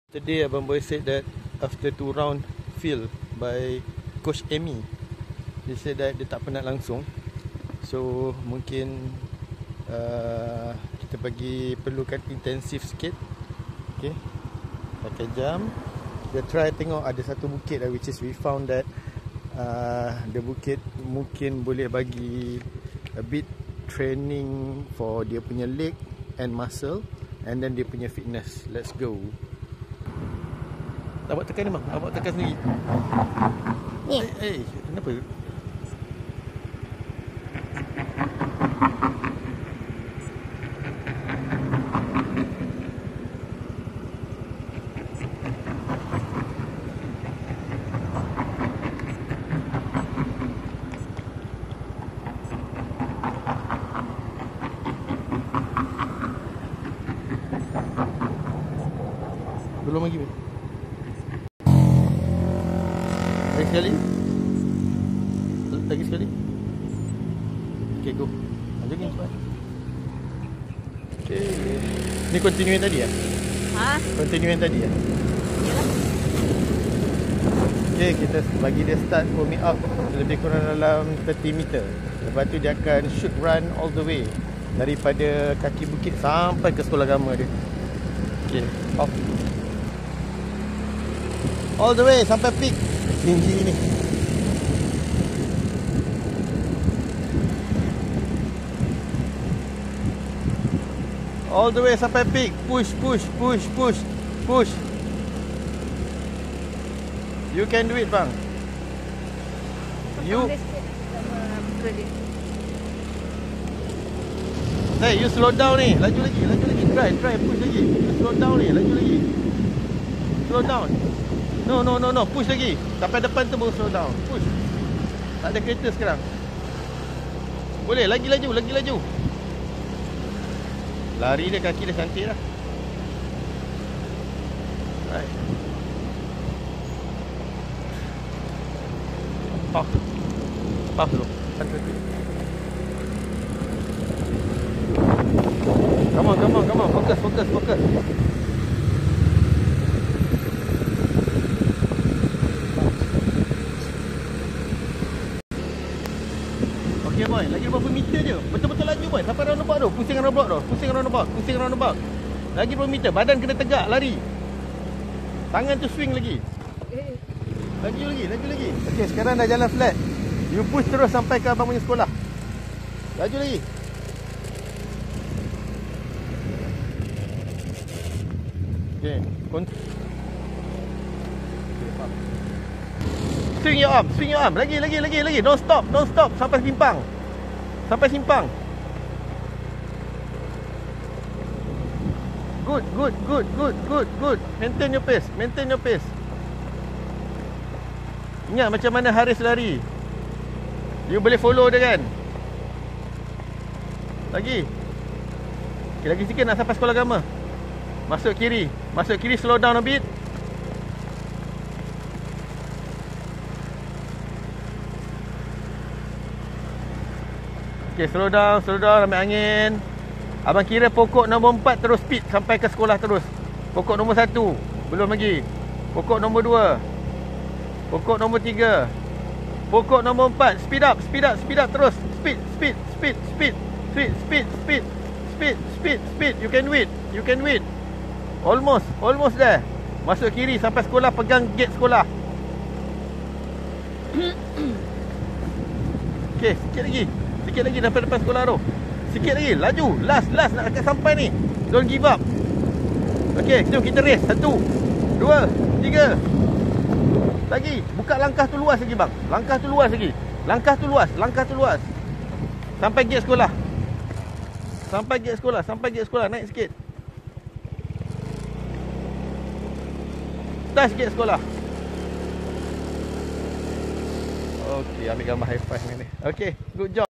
Today Abang Boy said that after 2 round field by Coach Amy, dia said that dia tak penat langsung. So mungkin kita perlukan intensif sikit. Okay, pakai jam. Dia try tengok ada satu bukit which is we found that the bukit mungkin boleh bagi a bit training for dia punya leg and muscle and then dia punya fitness. Let's go. Awak tekan ni bang, awak tekan sendiri. Kenapa? Belum lagi. Lagi sekali. Lagi sekali. Okay, go. Jogging cepat. Okay. Ni continue yang tadi ya? Continue yang tadi ya? Yalah. Okay, kita bagi dia start warming up lebih kurang dalam 30 meter. Lepas tu dia akan shoot run all the way daripada kaki bukit sampai ke sekolah agama dia. Okay, off. All the way sampai peak. Tinggi ni. All the way sampai peak. Push, push, push, push, push. You can do it bang. You. Hey, you slow down ni. Laju lagi, laju lagi. Try, push lagi. You slow down ni, laju lagi. Slow down. No. Push lagi. Sampai depan tu baru slow down. Push. Tak ada kereta sekarang. Boleh, lagi laju. Lari dia, kaki dia cantik lah. Right. Puff dulu. Come on. Fokus. Okay boy, lagi berapa meter je. Betul-betul laju boy. Sampai roundabout tu. Pusing roundabout. Lagi berapa meter. Badan kena tegak lari. Tangan tu swing lagi. Laju lagi. Okay, sekarang dah jalan flat. You push terus sampai ke abang punya sekolah. Laju lagi. Okay, swing your arm. Lagi. Don't stop sampai simpang. Good. Maintain your pace. Ingat macam mana Haris lari. You boleh follow dia kan. Lagi. Okay, lagi sikit nak sampai sekolah agama. Masuk kiri, slow down a bit. Okay, slow down, ambil angin. Abang kira pokok nombor 4 terus speed sampai ke sekolah terus. Pokok nombor 1, belum lagi. Pokok nombor 2. Pokok nombor 3. Pokok nombor 4, speed up terus. Speed. You can wait. Almost there. Masuk kiri sampai sekolah, pegang gate sekolah. Okay, sikit lagi sampai depan sekolah tu. Sikit lagi, laju. Last nak dekat sampai ni. Don't give up. Okay, jom kita race. 1, 2, 3. Lagi, buka langkah tu luas lagi bang. Langkah tu luas. Sampai gate sekolah. Naik sikit. Touch gate sekolah. Okay, ambil gambar high five ni. Okay, good job.